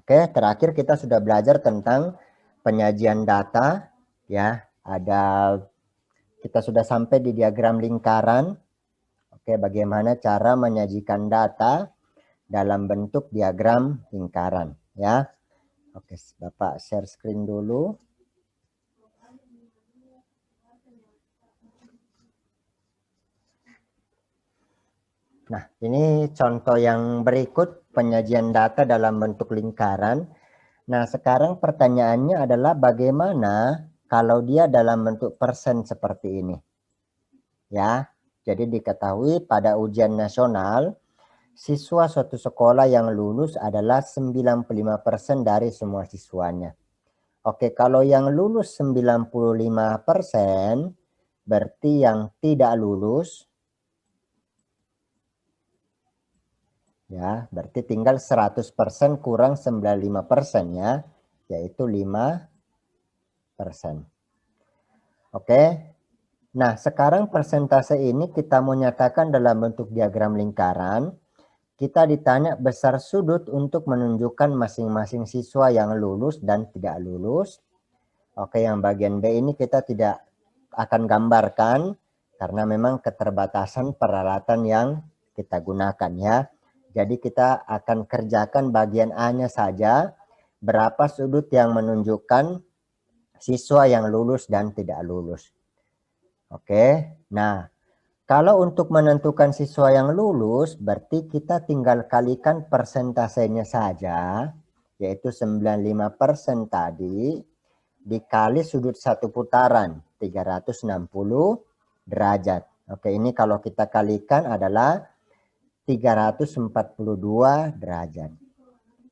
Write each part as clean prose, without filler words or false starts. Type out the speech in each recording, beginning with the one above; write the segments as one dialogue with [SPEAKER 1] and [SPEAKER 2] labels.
[SPEAKER 1] Oke, terakhir kita sudah belajar tentang penyajian data, ya. Kita sudah sampai di diagram lingkaran. Oke, bagaimana cara menyajikan data dalam bentuk diagram lingkaran, ya. Oke, Bapak share screen dulu. Nah, ini contoh yang berikut penyajian data dalam bentuk lingkaran. Nah, sekarang pertanyaannya adalah bagaimana kalau dia dalam bentuk persen seperti ini. Ya, jadi diketahui pada ujian nasional, siswa suatu sekolah yang lulus adalah 95% dari semua siswanya. Oke, kalau yang lulus 95%, berarti yang tidak lulus, ya, berarti tinggal 100% kurang 95% ya, yaitu 5%. Oke. Nah, sekarang persentase ini kita mau nyatakan dalam bentuk diagram lingkaran. Kita ditanya besar sudut untuk menunjukkan masing-masing siswa yang lulus dan tidak lulus. Oke, yang bagian B ini kita tidak akan gambarkan karena memang keterbatasan peralatan yang kita gunakan ya. Jadi kita akan kerjakan bagian A-nya saja, berapa sudut yang menunjukkan siswa yang lulus dan tidak lulus. Oke, nah kalau untuk menentukan siswa yang lulus, berarti kita tinggal kalikan persentasenya saja, yaitu 95% tadi, dikali sudut satu putaran, 360 derajat. Oke, ini kalau kita kalikan adalah 342 derajat.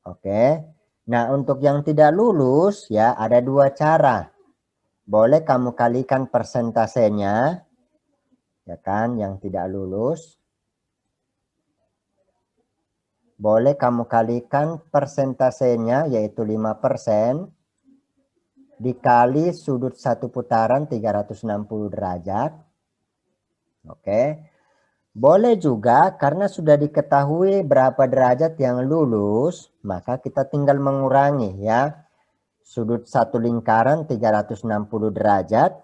[SPEAKER 1] Oke, nah untuk yang tidak lulus ya ada dua cara. Boleh kamu kalikan persentasenya, ya kan, yang tidak lulus. Boleh kamu kalikan persentasenya, yaitu 5%, dikali sudut satu putaran 360 derajat. Oke. Boleh juga karena sudah diketahui berapa derajat yang lulus, maka kita tinggal mengurangi ya. Sudut satu lingkaran 360 derajat,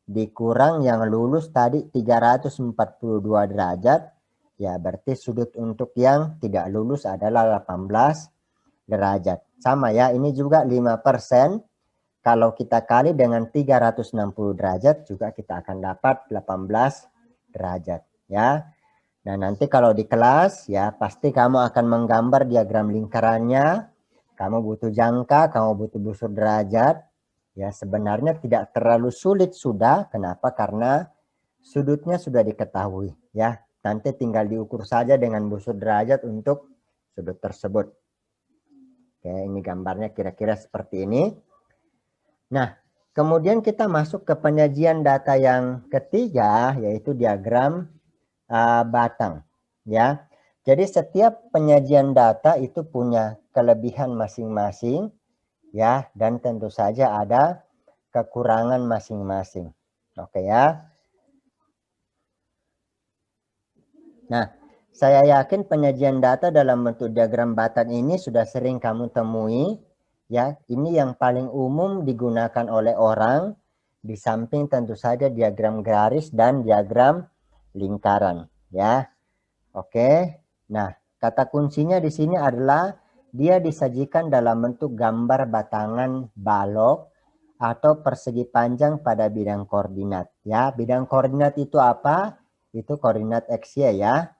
[SPEAKER 1] dikurang yang lulus tadi 342 derajat, ya berarti sudut untuk yang tidak lulus adalah 18 derajat. Sama ya, ini juga 5%. Kalau kita kali dengan 360 derajat juga kita akan dapat 18 derajat ya. Nah, nanti kalau di kelas ya pasti kamu akan menggambar diagram lingkarannya. Kamu butuh jangka, kamu butuh busur derajat. Ya, sebenarnya tidak terlalu sulit sudah. Kenapa? Karena sudutnya sudah diketahui. Ya, nanti tinggal diukur saja dengan busur derajat untuk sudut tersebut. Oke, ini gambarnya kira-kira seperti ini. Nah, kemudian kita masuk ke penyajian data yang ketiga, yaitu diagram batang. Ya, jadi setiap penyajian data itu punya kelebihan masing-masing. Ya, dan tentu saja ada kekurangan masing-masing. Oke ya. Nah, saya yakin penyajian data dalam bentuk diagram batang ini sudah sering kamu temui. Ya, ini yang paling umum digunakan oleh orang, di samping tentu saja diagram garis dan diagram lingkaran. Ya, oke. Nah, kata kuncinya di sini adalah dia disajikan dalam bentuk gambar batangan balok atau persegi panjang pada bidang koordinat. Ya, bidang koordinat itu apa? Itu koordinat X, Y ya.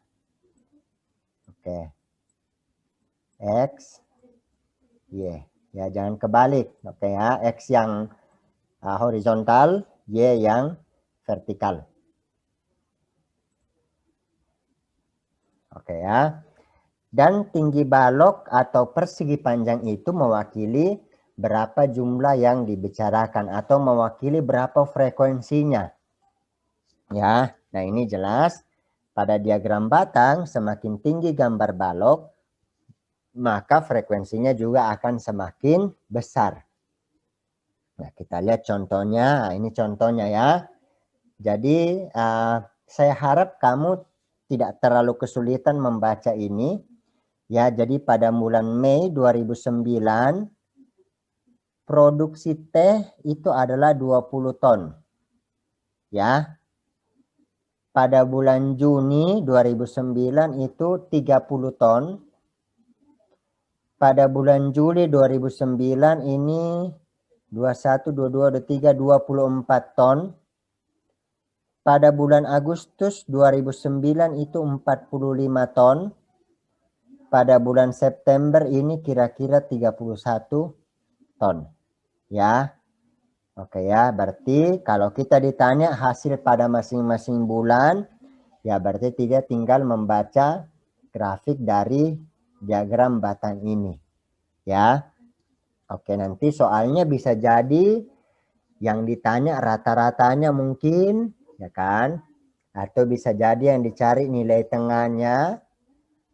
[SPEAKER 1] Oke. X, Y. Ya, jangan kebalik. Oke ya, X yang horizontal, Y yang vertikal. Oke ya. Dan tinggi balok atau persegi panjang itu mewakili berapa jumlah yang dibicarakan atau mewakili berapa frekuensinya. Ya, nah ini jelas. Pada diagram batang, semakin tinggi gambar balok, maka frekuensinya juga akan semakin besar. Nah, kita lihat contohnya. Nah, ini contohnya ya. Jadi, saya harap kamu tidak terlalu kesulitan membaca ini. Ya, jadi pada bulan Mei 2009 produksi teh itu adalah 20 ton. Ya. Pada bulan Juni 2009 itu 30 ton. Pada bulan Juli 2009 ini 21, 22, 23, 24 ton. Pada bulan Agustus 2009 itu 45 ton. Pada bulan September ini kira-kira 31 ton. Ya. Oke ya, berarti kalau kita ditanya hasil pada masing-masing bulan, ya berarti tidak tinggal membaca grafik dari diagram batang ini. Ya. Oke, nanti soalnya bisa jadi yang ditanya rata-ratanya mungkin, ya kan? Atau bisa jadi yang dicari nilai tengahnya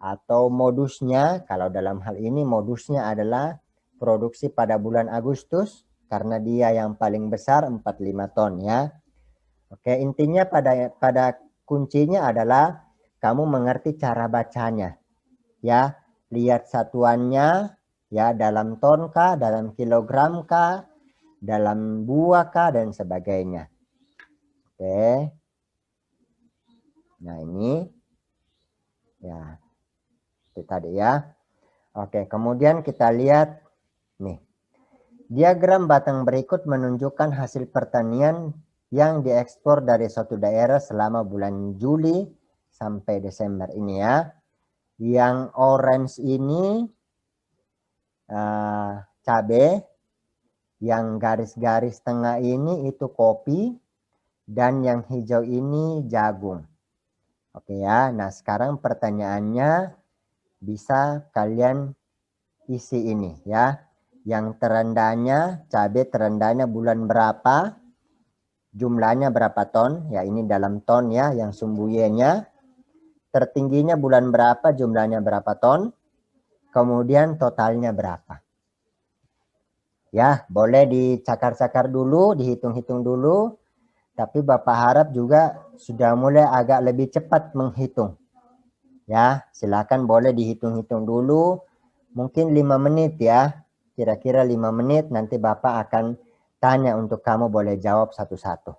[SPEAKER 1] atau modusnya. Kalau dalam hal ini modusnya adalah produksi pada bulan Agustus karena dia yang paling besar 45 ton ya. Oke, intinya pada kuncinya adalah kamu mengerti cara bacanya. Ya, lihat satuannya ya, dalam ton kah, dalam kilogram kah, dalam buah kah, dan sebagainya. Oke. Nah, ini ya itu tadi ya. Oke, kemudian kita lihat nih. Diagram batang berikut menunjukkan hasil pertanian yang diekspor dari suatu daerah selama bulan Juli sampai Desember ini ya. Yang orange ini cabai, yang garis-garis tengah ini itu kopi, dan yang hijau ini jagung. Oke ya, nah sekarang pertanyaannya bisa kalian isi ini ya. Yang terendahnya, cabai terendahnya bulan berapa, jumlahnya berapa ton, ya ini dalam ton ya, yang sumbu Y-nya. Tertingginya bulan berapa, jumlahnya berapa ton, kemudian totalnya berapa. Ya, boleh dicakar-cakar dulu, dihitung-hitung dulu. Tapi Bapak harap juga sudah mulai agak lebih cepat menghitung. Ya, silakan boleh dihitung-hitung dulu. Mungkin 5 menit ya. Kira-kira 5 menit nanti Bapak akan tanya untuk kamu boleh jawab satu-satu.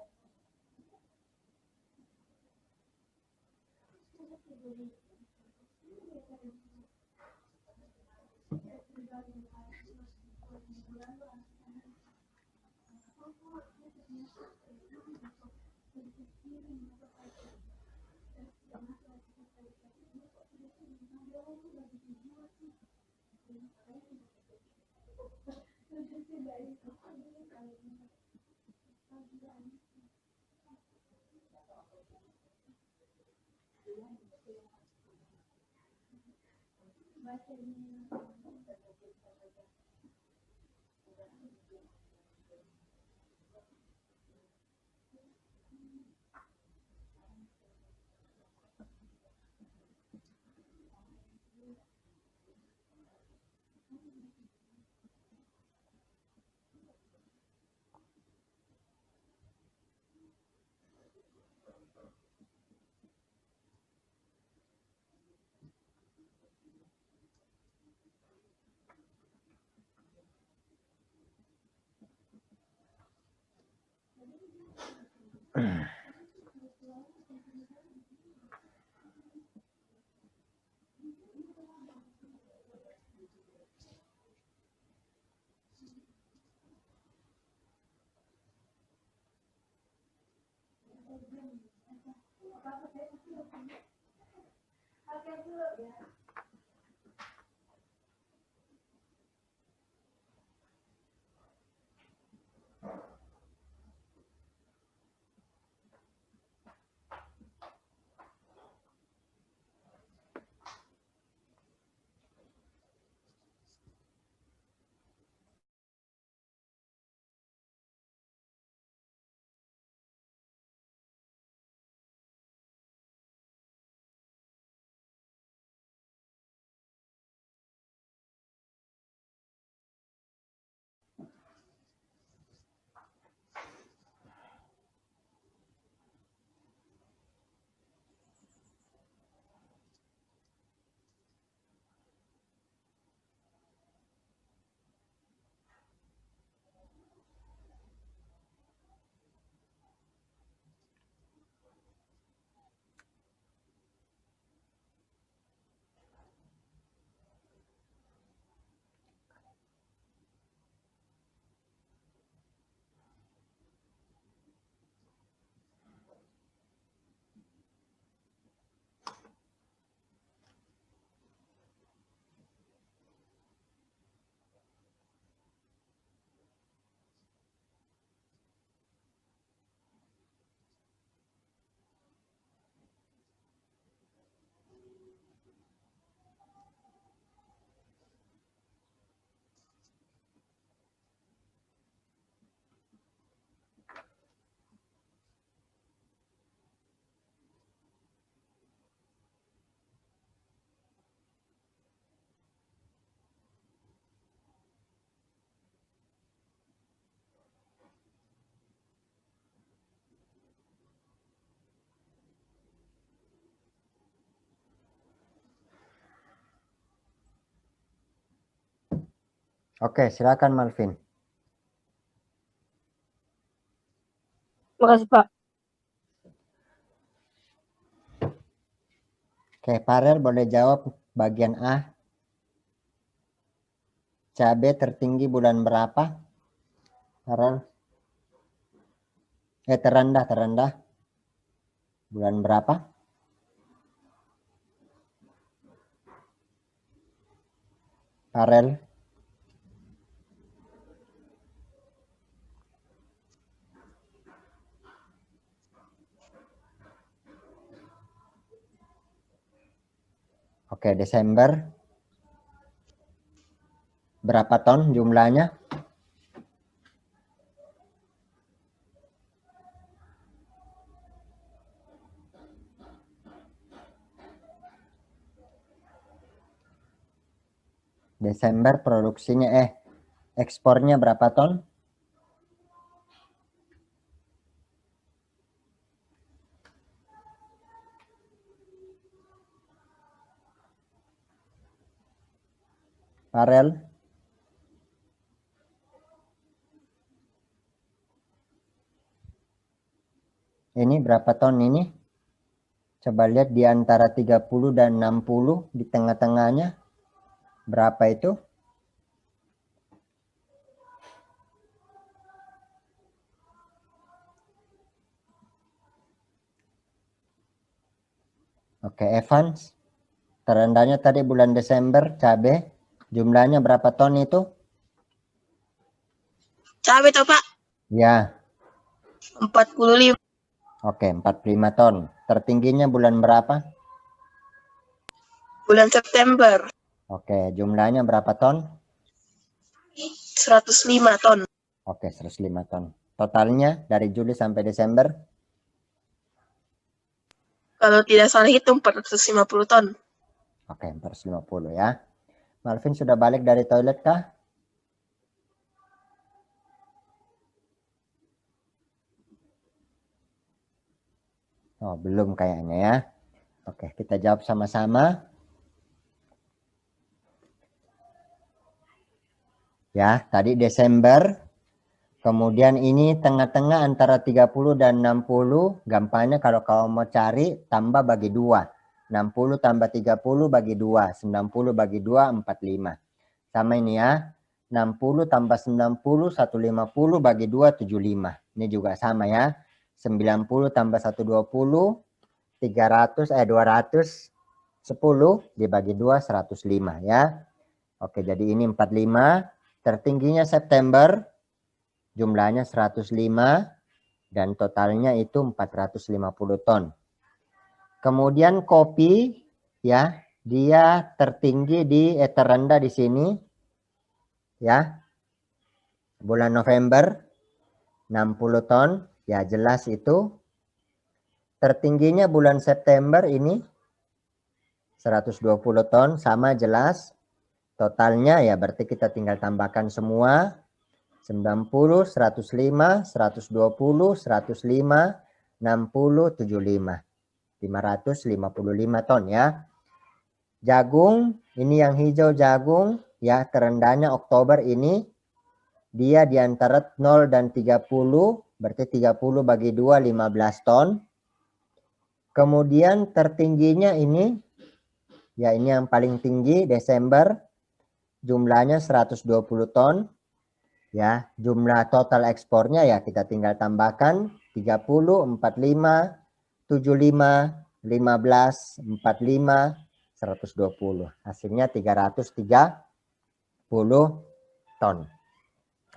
[SPEAKER 1] Oke, silakan Malvin.
[SPEAKER 2] Makasih, Pak.
[SPEAKER 1] Oke, Farel boleh jawab bagian A. Cabai tertinggi bulan berapa? Farel. Terendah. Bulan berapa? Farel. Oke, Desember. Berapa ton jumlahnya? Desember produksinya ekspornya berapa ton? Farel. Ini berapa ton ini? Coba lihat di antara 30 dan 60 di tengah-tengahnya. Berapa itu? Oke, Evans. Terendahnya tadi bulan Desember cabai. Jumlahnya berapa ton itu?
[SPEAKER 2] Cabai toh, Pak?
[SPEAKER 1] Ya.
[SPEAKER 2] 45.
[SPEAKER 1] Oke, 45 ton. Tertingginya bulan berapa?
[SPEAKER 2] Bulan September.
[SPEAKER 1] Oke, jumlahnya berapa ton?
[SPEAKER 2] 105 ton.
[SPEAKER 1] Oke, 105 ton. Totalnya dari Juli sampai Desember?
[SPEAKER 2] Kalau tidak salah hitung 450 ton.
[SPEAKER 1] Oke, 450 ya. Malvin sudah balik dari toilet kah? Oh, belum kayaknya ya. Oke, kita jawab sama-sama. Ya, tadi Desember. Kemudian ini tengah-tengah antara 30 dan 60. Gampangnya kalau kau mau cari, tambah bagi 2. 60 tambah 30 bagi 2. 90 bagi 2, 45. Sama ini ya. 60 tambah 90, 150 bagi 2, 75. Ini juga sama ya. 90 tambah 120, 210 dibagi 2, 105 ya. Oke, jadi ini 45. Tertingginya September, jumlahnya 105 dan totalnya itu 450 ton. Kemudian kopi ya, dia tertinggi terendah di sini ya. Bulan November 60 ton, ya jelas itu. Tertingginya bulan September ini 120 ton, sama jelas. Totalnya ya berarti kita tinggal tambahkan semua. 90, 105, 120, 105, 60, 75. 555 ton ya. Jagung, ini yang hijau jagung ya, terendahnya Oktober ini. Dia di antara 0 dan 30, berarti 30 bagi 2, 15 ton. Kemudian tertingginya ini, ya ini yang paling tinggi Desember, jumlahnya 120 ton. Ya, jumlah total ekspornya ya kita tinggal tambahkan 30, 45, 75, 15, 45, 120. Hasilnya 330 ton.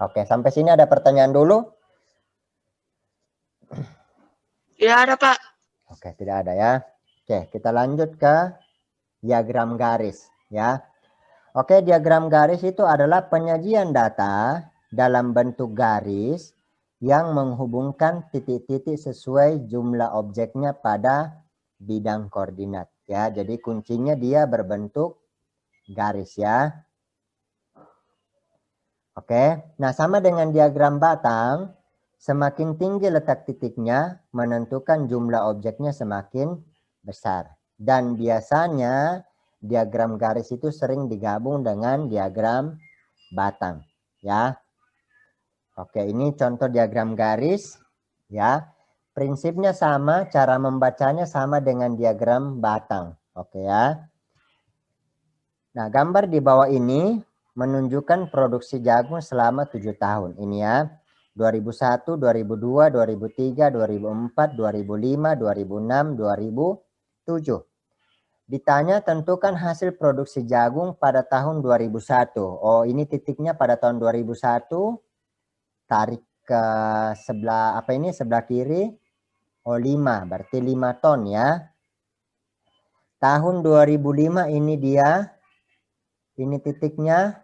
[SPEAKER 1] Oke, sampai sini ada pertanyaan dulu?
[SPEAKER 2] Tidak ada, Pak.
[SPEAKER 1] Oke, tidak ada ya. Oke, kita lanjut ke diagram garis ya. Oke, diagram garis itu adalah penyajian data dalam bentuk garis yang menghubungkan titik-titik sesuai jumlah objeknya pada bidang koordinat ya. Jadi kuncinya dia berbentuk garis ya. Oke, nah sama dengan diagram batang, semakin tinggi letak titiknya menentukan jumlah objeknya semakin besar. Dan biasanya diagram garis itu sering digabung dengan diagram batang, ya. Oke, ini contoh diagram garis, ya. Prinsipnya sama, cara membacanya sama dengan diagram batang. Oke ya. Nah, gambar di bawah ini menunjukkan produksi jagung selama 7 tahun. Ini ya. 2001, 2002, 2003, 2004, 2005, 2006, 2007. Ditanya tentukan hasil produksi jagung pada tahun 2001. Oh, ini titiknya pada tahun 2001. Tarik ke sebelah apa ini? Sebelah kiri. Oh 5, berarti 5 ton ya. Tahun 2005 ini dia. Ini titiknya.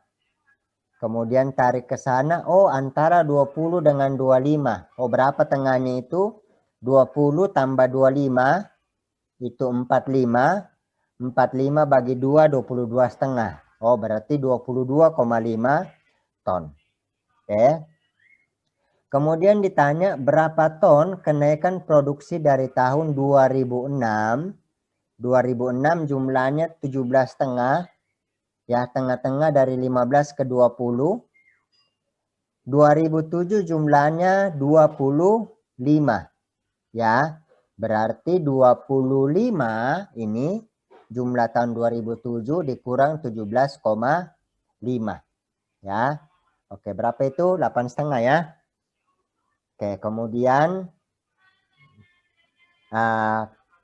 [SPEAKER 1] Kemudian tarik ke sana. Oh antara 20 dengan 25. Oh berapa tengahnya itu? 20 tambah 25. Itu 45. 45 bagi 2, 22,5. Oh berarti 22,5 ton. Oke. Kemudian ditanya berapa ton kenaikan produksi dari tahun 2006. 2006 jumlahnya 17,5. Ya, tengah-tengah dari 15 ke 20. 2007 jumlahnya 25. Ya, berarti 25 ini jumlah tahun 2007 dikurang 17,5. Ya. Oke, berapa itu? 8,5 ya. Oke, kemudian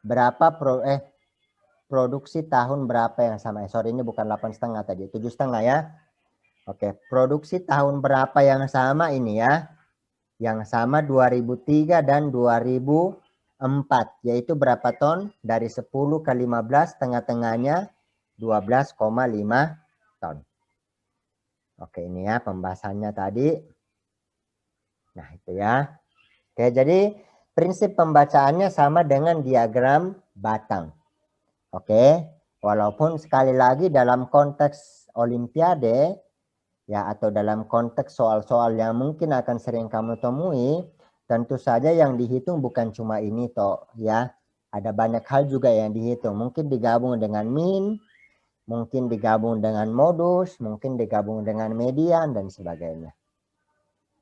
[SPEAKER 1] berapa produksi tahun berapa yang sama? Sorry, ini bukan 8,5 tadi, 7,5 ya. Oke, produksi tahun berapa yang sama ini ya? Yang sama 2003 dan 2004, yaitu berapa ton? Dari 10 ke 15, tengah-tengahnya 12,5 ton. Oke, ini ya pembahasannya tadi. Nah, itu ya. Oke, jadi prinsip pembacaannya sama dengan diagram batang. Oke, walaupun sekali lagi dalam konteks olimpiade ya atau dalam konteks soal-soal yang mungkin akan sering kamu temui, tentu saja yang dihitung bukan cuma ini toh ya. Ada banyak hal juga yang dihitung. Mungkin digabung dengan min, mungkin digabung dengan modus, mungkin digabung dengan median dan sebagainya.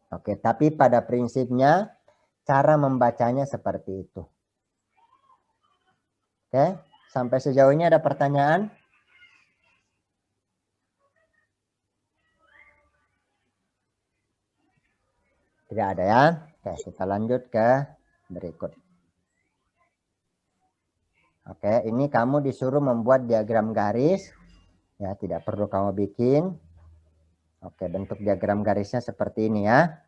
[SPEAKER 1] Oke, tapi pada prinsipnya cara membacanya seperti itu. Oke, sampai sejauh ini ada pertanyaan? Tidak ada ya. Oke, kita lanjut ke berikut. Oke, ini kamu disuruh membuat diagram garis. Ya, tidak perlu kamu bikin. Oke, bentuk diagram garisnya seperti ini ya.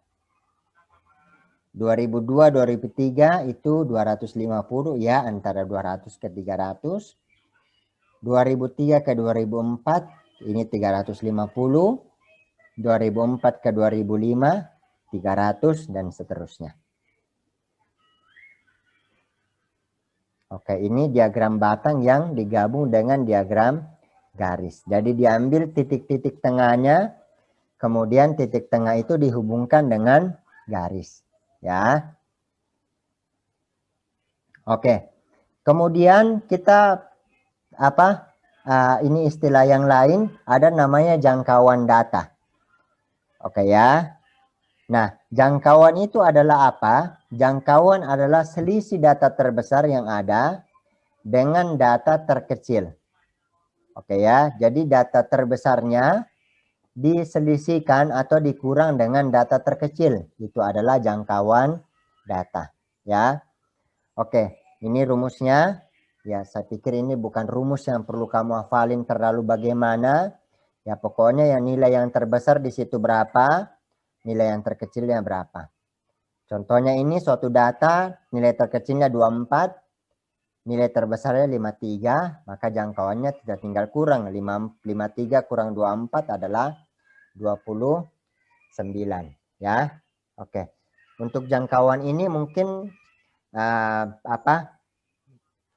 [SPEAKER 1] 2002-2003 itu 250 ya, antara 200 ke 300. 2003 ke 2004 ini 350. 2004 ke 2005 300 dan seterusnya. Oke, ini diagram batang yang digabung dengan diagram garis. Jadi diambil titik-titik tengahnya, kemudian titik tengah itu dihubungkan dengan garis. Ya. Oke. Kemudian kita ini istilah yang lain, ada namanya jangkauan data. Oke ya. Nah, jangkauan itu adalah apa? Jangkauan adalah selisih data terbesar yang ada dengan data terkecil. Oke ya. Jadi data terbesarnya diselisihkan atau dikurang dengan data terkecil. Itu adalah jangkauan data. Ya. Oke, ini rumusnya. Ya, saya pikir ini bukan rumus yang perlu kamu hafalin terlalu bagaimana. Ya, pokoknya yang nilai yang terbesar di situ berapa, nilai yang terkecilnya berapa. Contohnya ini suatu data, nilai terkecilnya 24, nilai terbesarnya 53, maka jangkauannya tidak tinggal kurang. 53 kurang 24 adalah 29. Ya, oke. Untuk jangkauan ini mungkin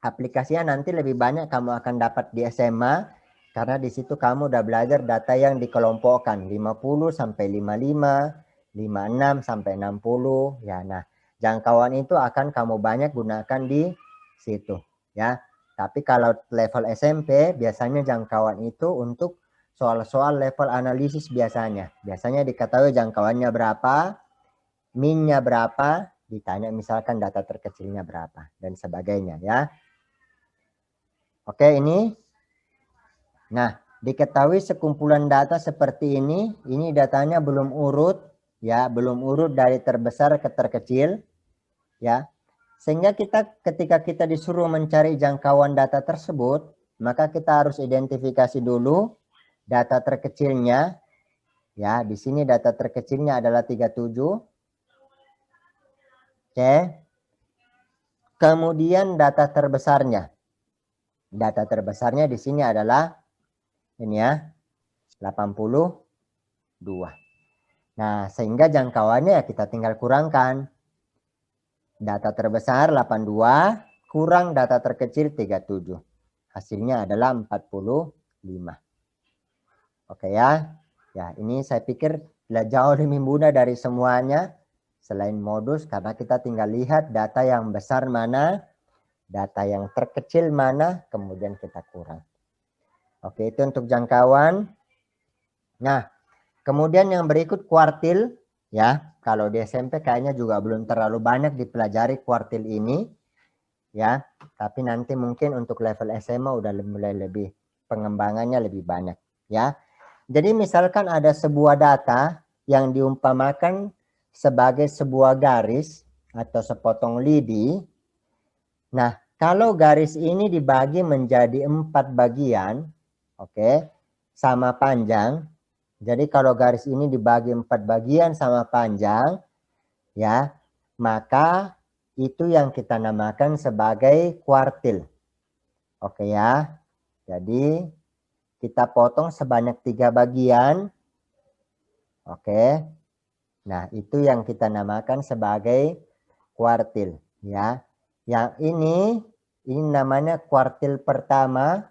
[SPEAKER 1] aplikasinya nanti lebih banyak kamu akan dapat di SMA, karena di situ kamu udah belajar data yang dikelompokkan 50 sampai 55, 56 sampai 60 ya. Nah, jangkauan itu akan kamu banyak gunakan di situ ya. Tapi kalau level SMP biasanya jangkauan itu untuk soal-soal level analisis biasanya. Biasanya diketahui jangkauannya berapa, min-nya berapa, ditanya misalkan data terkecilnya berapa, dan sebagainya ya. Oke, ini. Nah, diketahui sekumpulan data seperti ini datanya belum urut, ya, belum urut dari terbesar ke terkecil, ya. Sehingga ketika kita disuruh mencari jangkauan data tersebut, maka kita harus identifikasi dulu data terkecilnya. Ya, di sini data terkecilnya adalah 37. Oke. Kemudian data terbesarnya. Data terbesarnya di sini adalah ini ya, 82. Nah, sehingga jangkauannya ya kita tinggal kurangkan. Data terbesar 82 kurang data terkecil 37. Hasilnya adalah 45. Oke ya. Ya, ini saya pikir jauh lebih mudah dari semuanya selain modus, karena kita tinggal lihat data yang besar mana, data yang terkecil mana, kemudian kita kurang. Oke, itu untuk jangkauan. Nah, kemudian yang berikut kuartil, ya. Kalau di SMP kayaknya juga belum terlalu banyak dipelajari kuartil ini, ya. Tapi nanti mungkin untuk level SMA udah mulai lebih, pengembangannya lebih banyak, ya. Jadi misalkan ada sebuah data yang diumpamakan sebagai sebuah garis atau sepotong lidi. Nah, kalau garis ini dibagi menjadi 4 bagian, oke, sama panjang. Jadi kalau garis ini dibagi 4 bagian sama panjang, ya, maka itu yang kita namakan sebagai kuartil. Oke ya. Jadi kita potong sebanyak 3 bagian. Oke. Nah, itu yang kita namakan sebagai kuartil, ya. Yang ini namanya kuartil pertama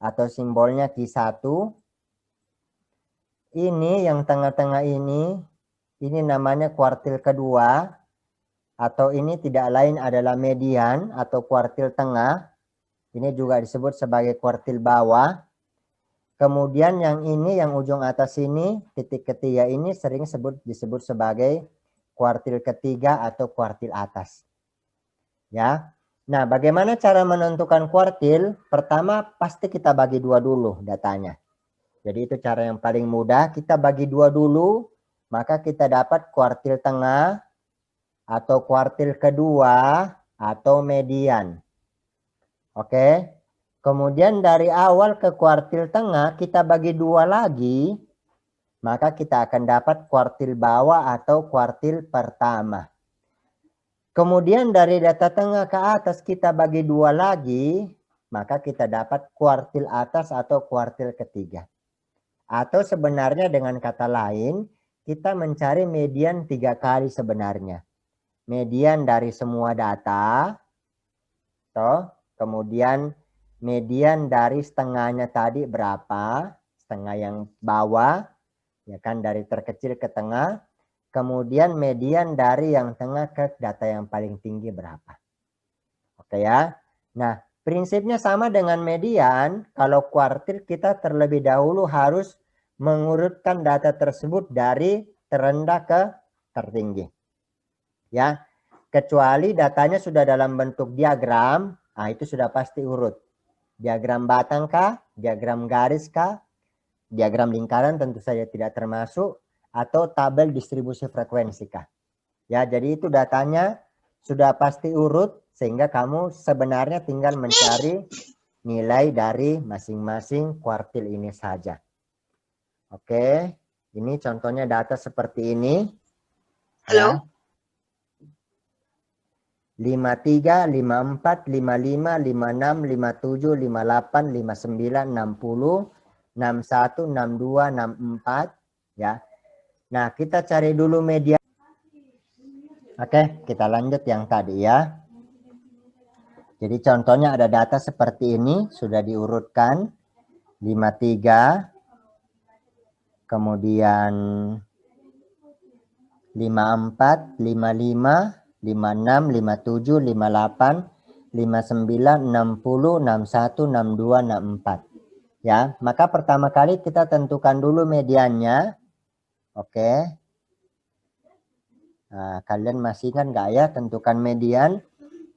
[SPEAKER 1] atau simbolnya Q1. Ini yang tengah-tengah ini namanya kuartil kedua, atau ini tidak lain adalah median atau kuartil tengah. Ini juga disebut sebagai kuartil bawah. Kemudian yang ini, yang ujung atas ini, titik ketiga ini sering disebut sebagai kuartil ketiga atau kuartil atas. Ya. Nah, bagaimana cara menentukan kuartil? Pertama, pasti kita bagi dua dulu datanya. Jadi itu cara yang paling mudah, kita bagi dua dulu, maka kita dapat kuartil tengah atau kuartil kedua atau median. Oke. Kemudian dari awal ke kuartil tengah kita bagi dua lagi, maka kita akan dapat kuartil bawah atau kuartil pertama. Kemudian dari data tengah ke atas kita bagi dua lagi, maka kita dapat kuartil atas atau kuartil ketiga. Atau sebenarnya dengan kata lain, kita mencari median 3 kali sebenarnya. Median dari semua data, toh, kemudian median dari setengahnya tadi berapa, setengah yang bawah, ya kan, dari terkecil ke tengah, kemudian median dari yang tengah ke data yang paling tinggi berapa. Oke ya. Nah, prinsipnya sama dengan median. Kalau kuartil kita terlebih dahulu harus mengurutkan data tersebut dari terendah ke tertinggi. Ya, kecuali datanya sudah dalam bentuk diagram, nah itu sudah pasti urut. Diagram batang kah, diagram garis kah, diagram lingkaran tentu saja tidak termasuk, atau tabel distribusi frekuensi kah. Ya, jadi itu datanya sudah pasti urut, sehingga kamu sebenarnya tinggal mencari nilai dari masing-masing kuartil ini saja. Oke, ini contohnya data seperti ini.
[SPEAKER 2] Halo?
[SPEAKER 1] Ya. 53, 54, 55, 56, 57, 58, 59, 60, 61, 62, 64. Ya. Nah, kita cari dulu median. Oke, kita lanjut yang tadi ya. Jadi contohnya ada data seperti ini, sudah diurutkan 53, kemudian 54, 55, 56, 57, 58, 59, 60, 61, 62, 64. Ya, maka pertama kali kita tentukan dulu mediannya. Oke. Nah, kalian masih ingat nggak ya tentukan median?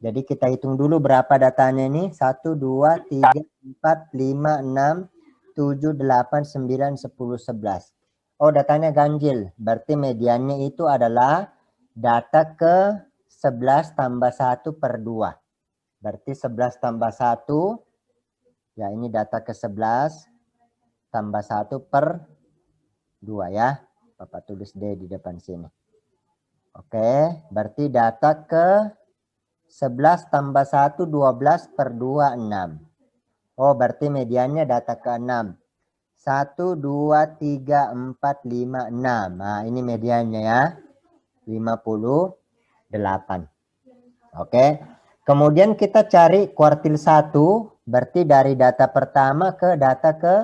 [SPEAKER 1] Jadi kita hitung dulu berapa datanya ini. 1, 2, 3, 4, 5, 6, 7, 8, 9, 10, 11. Oh, datanya ganjil. Berarti mediannya itu adalah data ke 11 tambah 1 per 2. Berarti 11 tambah 1. Ya, ini data ke 11 tambah 1 per 2 ya. Bapak tulis D di depan sini. Oke, berarti data ke 11 tambah 1, 12 per 2, 6. Oh, berarti mediannya data ke 6. 1, 2, 3, 4, 5, 6. Nah, ini mediannya ya. 58. Oke. Kemudian kita cari kuartil 1. Berarti dari data pertama ke data ke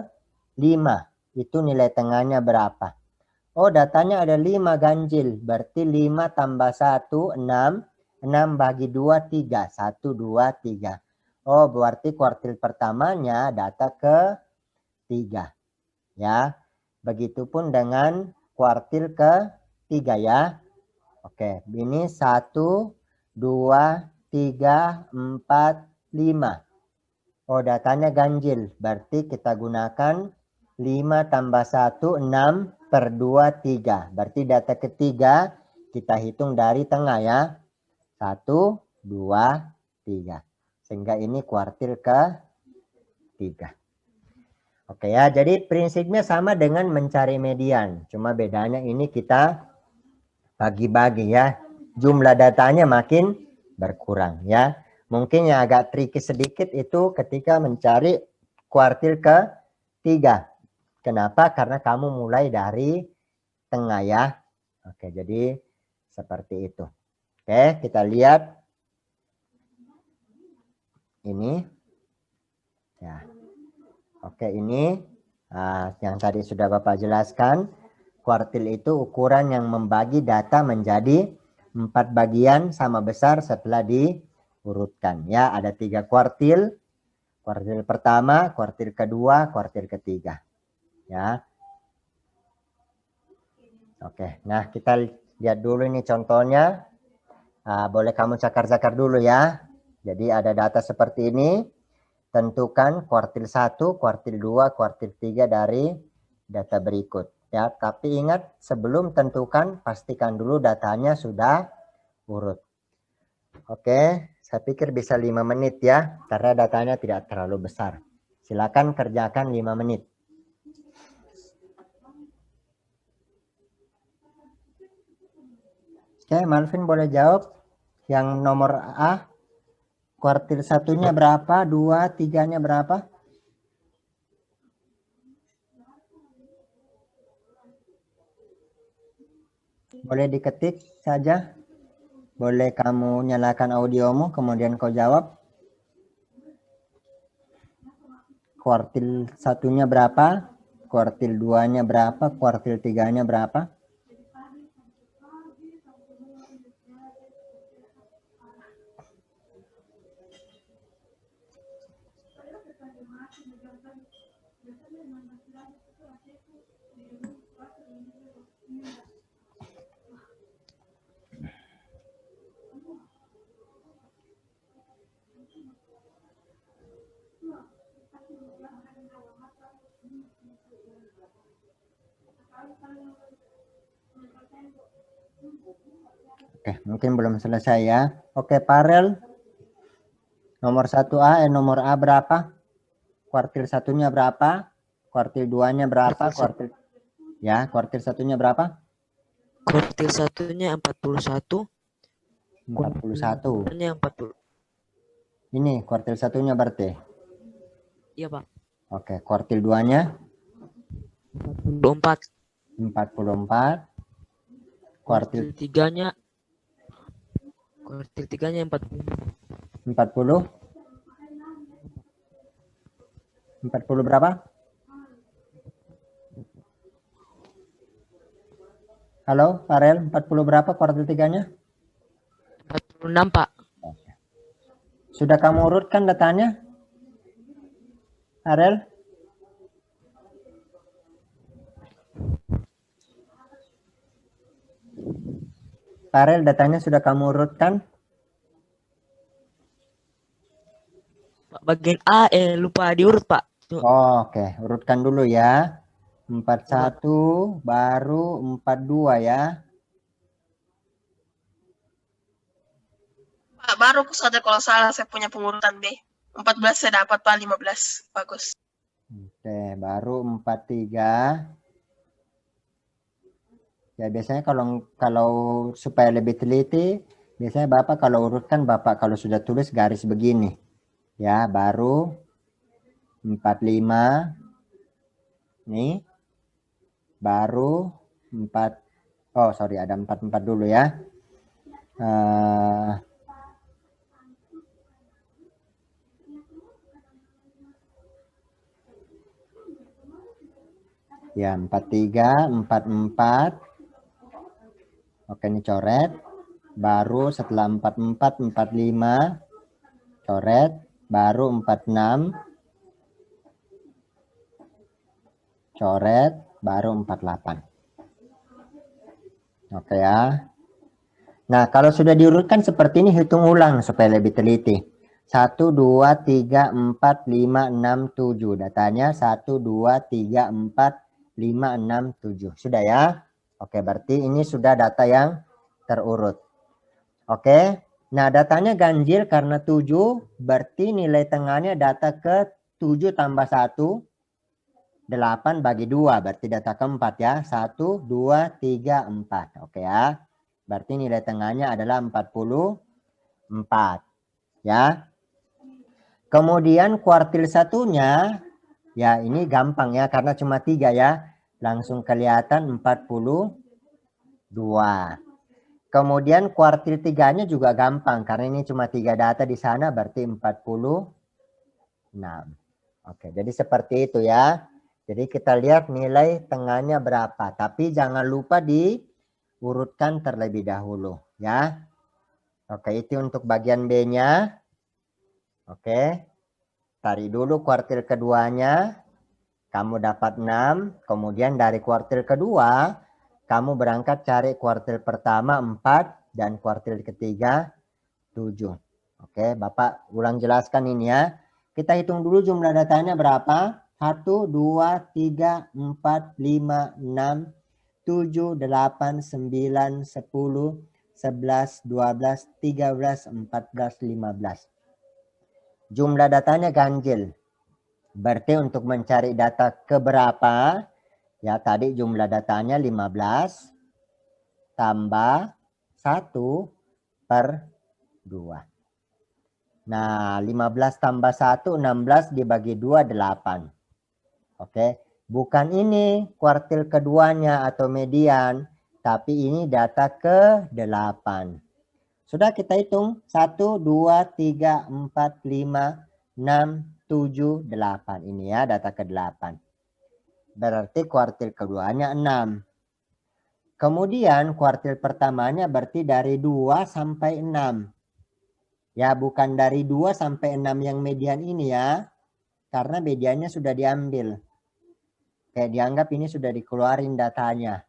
[SPEAKER 1] 5. Itu nilai tengahnya berapa? Oh, datanya ada 5 ganjil. Berarti 5 tambah 1, 6. 6 bagi 2, 3. 1, 2, 3. Oh, berarti kuartil pertamanya data ke 3. Ya, begitupun dengan kuartil ke 3 ya. Oke, ini 1, 2, 3, 4, 5. Oh, datanya ganjil. Berarti kita gunakan 5 tambah 1, 6 per 2, 3. Berarti data ketiga kita hitung dari tengah ya. 1, 2, 3. Sehingga ini kuartil ke 3. Oke ya, jadi prinsipnya sama dengan mencari median. Cuma bedanya ini kita bagi-bagi ya. Jumlah datanya makin berkurang ya. Mungkin yang agak tricky sedikit itu ketika mencari kuartil ke 3. Kenapa? Karena kamu mulai dari tengah ya. Oke, jadi seperti itu. Oke, kita lihat. Ini. Ya. Oke, ini yang tadi sudah Bapak jelaskan. Kuartil itu ukuran yang membagi data menjadi 4 bagian sama besar setelah diurutkan. Ya, ada 3 kuartil. Kuartil pertama, kuartil kedua, kuartil ketiga. Ya. Oke, nah kita lihat dulu ini contohnya. Boleh kamu cakar-cakar dulu ya. Jadi ada data seperti ini. Tentukan kuartil 1, kuartil 2, kuartil 3 dari data berikut. Ya, tapi ingat sebelum tentukan pastikan dulu datanya sudah urut. Oke, saya pikir bisa 5 menit ya, karena datanya tidak terlalu besar. Silakan kerjakan 5 menit. Oke, Malvin boleh jawab. Yang nomor A, kuartil 1-nya berapa, 2, 3-nya berapa? Boleh diketik saja. Boleh kamu nyalakan audiomu, kemudian kau jawab. Kuartil 1-nya berapa? Kuartil 2-nya berapa? Kuartil 3-nya berapa? Oke, mungkin belum selesai ya. Oke, Parel. Nomor 1A, nomor A berapa? Kuartil 1-nya berapa? Kuartil 2-nya berapa? Kuartil 1-nya berapa?
[SPEAKER 3] Kuartil 1-nya 41.
[SPEAKER 1] 41.
[SPEAKER 3] Kuartil 40.
[SPEAKER 1] Ini kuartil 1-nya berarti.
[SPEAKER 3] Iya, Pak.
[SPEAKER 1] Oke, kuartil 2-nya
[SPEAKER 3] 44.
[SPEAKER 1] 44. Kuartil
[SPEAKER 3] 3-nya 40.
[SPEAKER 1] 40. 40 berapa? Halo, Farel, 40 berapa kuartil 3-nya?
[SPEAKER 3] 46, Pak.
[SPEAKER 1] Sudah kamu urutkan datanya? Farel? Farel, datanya sudah kamu urutkan?
[SPEAKER 3] Pak, bagian A lupa diurut, Pak.
[SPEAKER 1] Oh, oke, urutkan dulu ya. 41 baru 42 ya.
[SPEAKER 2] Pak, baru aku sadar kalau salah saya punya pengurutan B. 14 saya dapat, Pak. 15. Bagus.
[SPEAKER 1] Oke, baru 43. Ya biasanya kalau supaya lebih teliti, biasanya Bapak kalau urutkan, Bapak kalau sudah tulis garis begini. Ya, baru 45. Nih. Baru 4. Oh, sorry, ada 44 dulu ya. Ya, 43, 44. Oke, ini coret. Baru setelah 44, 45. Coret. Baru 46. Coret. Baru 48. Oke ya. Nah, kalau sudah diurutkan seperti ini, hitung ulang supaya lebih teliti. 1, 2, 3, 4, 5, 6, 7. Datanya 1, 2, 3, 4, 5, 6, 7. Sudah ya? Oke, berarti ini sudah data yang terurut. Oke. Nah, datanya ganjil karena 7. Berarti nilai tengahnya data ke 7 tambah 1. 8 bagi 2. Berarti data keempat ya. 1, 2, 3, 4. Oke ya. Berarti nilai tengahnya adalah 44. Ya. Kemudian kuartil satunya, ya ini gampang ya, karena cuma 3 ya. Langsung kelihatan 42. Kemudian kuartil 3-nya juga gampang, karena ini cuma 3 data di sana, berarti 46. Oke, jadi seperti itu ya. Jadi kita lihat nilai tengahnya berapa. Tapi jangan lupa diurutkan terlebih dahulu ya. Oke, itu untuk bagian B-nya. Oke. Tarik dulu kuartil keduanya. Kamu dapat 6. Kemudian dari kuartil kedua, kamu berangkat cari kuartil pertama 4 dan kuartil ketiga 7. Oke, Bapak ulang jelaskan ini ya. Kita hitung dulu jumlah datanya berapa. 1, 2, 3, 4, 5, 6, 7, 8, 9, 10, 11, 12, 13, 14, 15. Jumlah datanya ganjil. Berarti untuk mencari data keberapa, ya tadi jumlah datanya 15 tambah 1 per 2. Nah, 15 tambah 1, 16 dibagi 2, 8. Oke, bukan ini kuartil keduanya atau median, tapi ini data ke-8. Sudah kita hitung 1, 2, 3, 4, 5, 6, 7, 8. Ini ya data ke-8. Berarti kuartil keduanya 6. Kemudian kuartil pertamanya berarti dari 2 sampai 6. Ya, bukan dari 2 sampai 6 yang median ini ya. Karena mediannya sudah diambil. Oke, dianggap ini sudah dikeluarin datanya.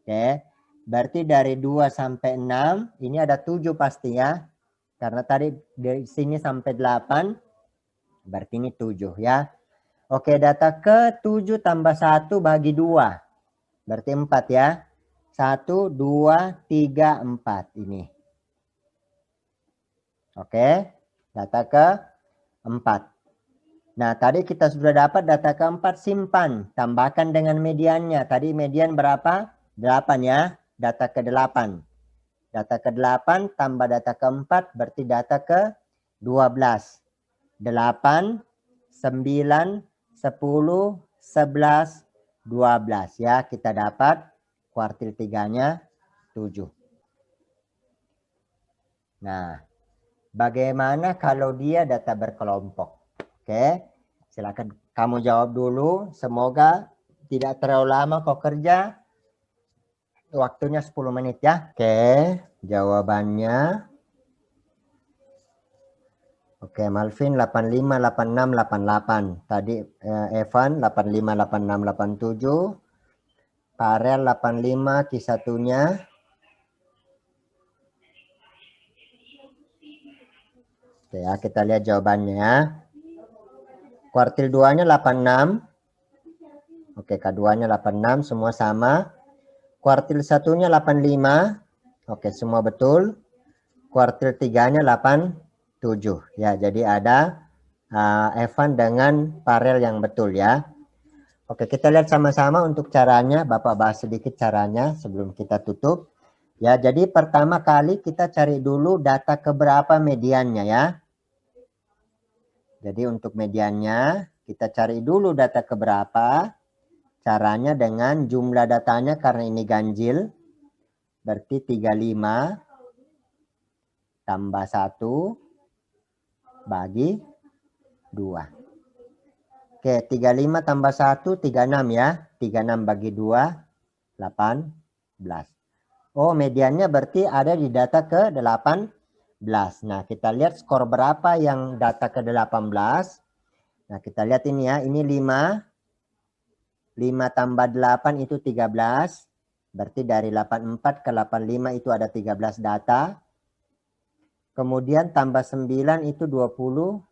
[SPEAKER 1] Oke, berarti dari 2 sampai 6, ini ada 7 pasti ya. Karena tadi dari sini sampai 8, berarti ini 7 ya. Oke, data ke-7 tambah 1 bagi 2. Berarti 4 ya. 1, 2, 3, 4 ini. Oke, data ke-4. Nah, tadi kita sudah dapat data ke-4, simpan. Tambahkan dengan mediannya. Tadi median berapa? 8 ya. Data ke-8. Data ke-8 tambah data ke-4 berarti data ke-12. 8, 9, 10, 11, 12 ya. Kita dapat kuartil 3-nya 7. Nah, bagaimana kalau dia data berkelompok? Oke, silakan kamu jawab dulu. Semoga tidak terlalu lama kau kerja. Waktunya 10 menit ya. Oke, jawabannya. Oke, Malvin 85, 86, 88. Tadi Evan 85, 86, 87. Farel 85 Q1-nya. Oke ya, kita lihat jawabannya. Kuartil 2-nya 86. Oke, K2-nya 86, semua sama. Kuartil 1-nya 85. Oke, semua betul. Kuartil 3-nya 87. Ya, jadi ada Evan dengan Farel yang betul ya. Oke, kita lihat sama-sama untuk caranya. Bapak bahas sedikit caranya sebelum kita tutup. Ya, jadi pertama kali kita cari dulu data keberapa mediannya ya. Jadi untuk mediannya kita cari dulu data keberapa. Caranya dengan jumlah datanya karena ini ganjil. Berarti 35 tambah 1 bagi 2. Oke, 35 tambah 1, 36 ya. 36 bagi 2, 18. Oh, mediannya berarti ada di data ke-18. Nah, kita lihat skor berapa yang data ke-18. Nah, kita lihat ini ya. Ini 5. 5 tambah 8 itu 13. Berarti dari 84 ke 85 itu ada 13 data. Kemudian tambah 9 itu 22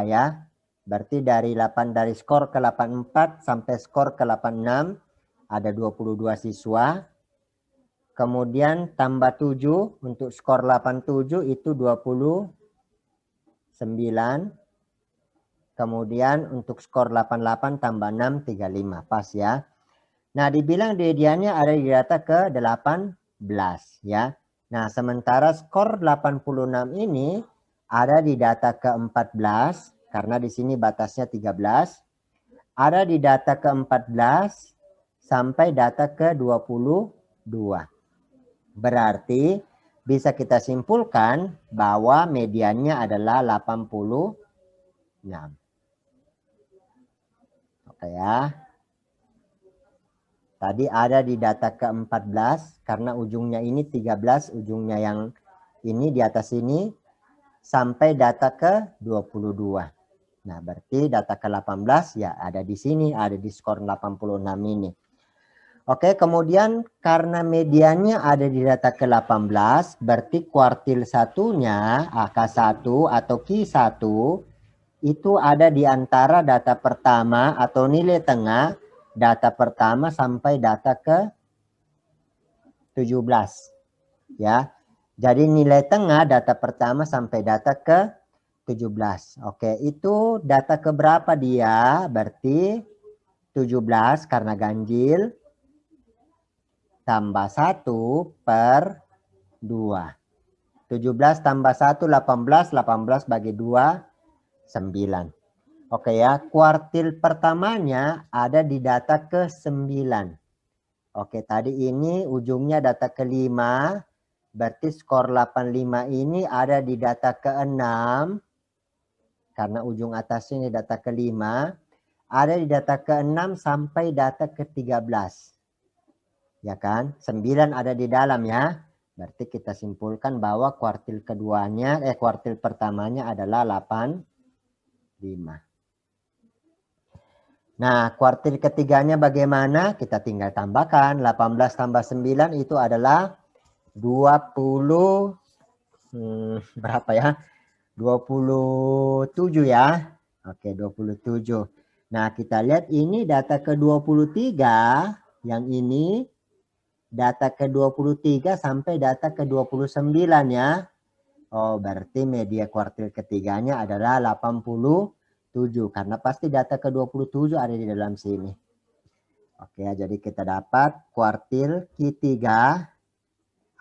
[SPEAKER 1] ya. Berarti dari skor ke 84 sampai skor ke 86 ada 22 siswa. Kemudian tambah 7 untuk skor 87 itu 29. Kemudian untuk skor 88 tambah 6 35. Pas ya. Nah, dibilang mediannya ada di data ke-18 ya. Nah, sementara skor 86 ini ada di data ke-14 karena di sini batasnya 13. Ada di data ke-14 sampai data ke-22. Berarti bisa kita simpulkan bahwa mediannya adalah 86. Oke ya. Tadi ada di data ke-14 karena ujungnya ini 13, ujungnya yang ini di atas ini sampai data ke-22. Nah, berarti data ke-18 ya ada di sini, ada di skor 86 ini. Oke, kemudian karena mediannya ada di data ke-18, berarti kuartil satunya, AK1 atau Q1 itu ada di antara data pertama atau nilai tengah data pertama sampai data ke-17 ya. Jadi nilai tengah data pertama sampai data ke-17. Oke, itu data keberapa dia? Berarti 17 karena ganjil tambah 1 per 2. 17 tambah 1 18, 18 bagi 2 9. Oke ya, kuartil pertamanya ada di data ke-9. Oke, tadi ini ujungnya data ke-5. Berarti skor 85 ini ada di data ke-6. Karena ujung atasnya ini data ke-5. Ada di data ke-6 sampai data ke-13. Ya kan? 9 ada di dalam ya. Berarti kita simpulkan bahwa kuartil pertamanya adalah 85. Nah, kuartil ketiganya bagaimana? Kita tinggal tambahkan. 18 tambah 9 itu adalah 20. Berapa ya? 27 ya. Oke, 27. Nah, kita lihat ini data ke-23. Yang ini data ke-23 sampai data ke-29 ya. Oh, berarti media kuartil ketiganya adalah 87 karena pasti data ke-27 ada di dalam sini. Oke, jadi kita dapat kuartil Q3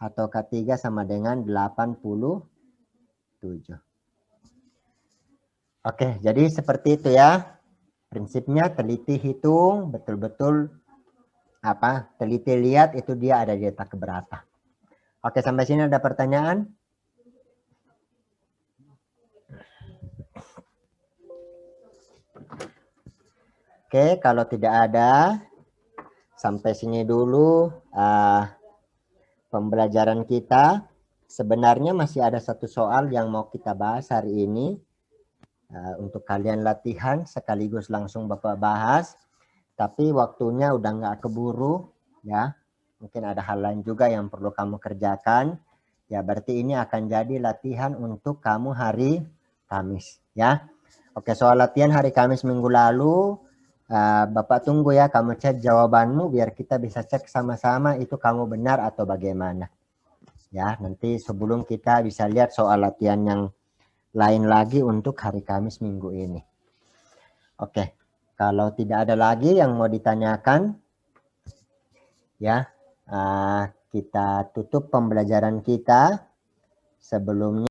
[SPEAKER 1] atau K3 sama dengan 87. Oke, jadi seperti itu ya. Prinsipnya teliti hitung, betul-betul teliti lihat itu dia ada di data keberapa. Oke, sampai sini ada pertanyaan? Oke, kalau tidak ada, sampai sini dulu pembelajaran kita. Sebenarnya masih ada satu soal yang mau kita bahas hari ini. Untuk kalian latihan sekaligus langsung Bapak bahas. Tapi waktunya udah nggak keburu ya. Mungkin ada hal lain juga yang perlu kamu kerjakan. Ya, berarti ini akan jadi latihan untuk kamu hari Kamis, ya. Oke, soal latihan hari Kamis minggu lalu, Bapak tunggu ya, kamu cek jawabanmu biar kita bisa cek sama-sama itu kamu benar atau bagaimana. Ya, nanti sebelum kita bisa lihat soal latihan yang lain lagi untuk hari Kamis minggu ini. Oke, kalau tidak ada lagi yang mau ditanyakan, ya, kita tutup pembelajaran kita. Sebelumnya